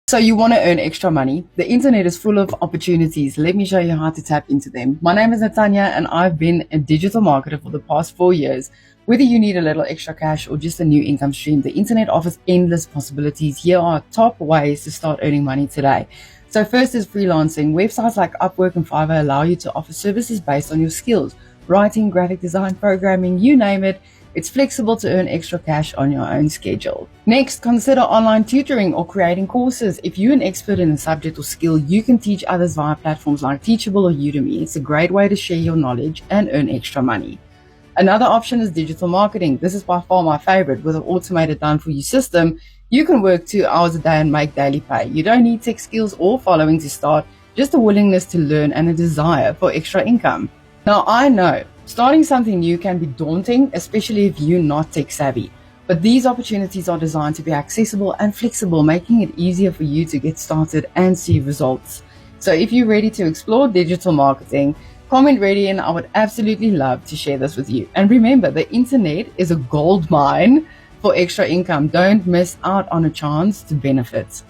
So you want to earn extra money? The internet is full of opportunities. Let me show you how to tap into them. My name is Natanya and I've been a digital marketer for the past 4 years. Whether you need a little extra cash or just a new income stream, the internet offers endless possibilities. Here are top ways to start earning money today. So first is freelancing. Websites like Upwork and Fiverr allow you to offer services based on your skills. Writing, graphic design, programming, you name it. It's flexible to earn extra cash on your own schedule. Next, consider online tutoring or creating courses. If you're an expert in a subject or skill, you can teach others via platforms like Teachable or Udemy. It's a great way to share your knowledge and earn extra money. Another option is digital marketing. This is by far my favorite. With an automated done-for-you system, you can work 2 hours a day and make daily pay. You don't need tech skills or following to start, just a willingness to learn and a desire for extra income. Now, I know starting something new can be daunting, especially if you're not tech savvy. But these opportunities are designed to be accessible and flexible, making it easier for you to get started and see results. So if you're ready to explore digital marketing, comment ready and I would absolutely love to share this with you. And remember, the internet is a gold mine for extra income. Don't miss out on a chance to benefit.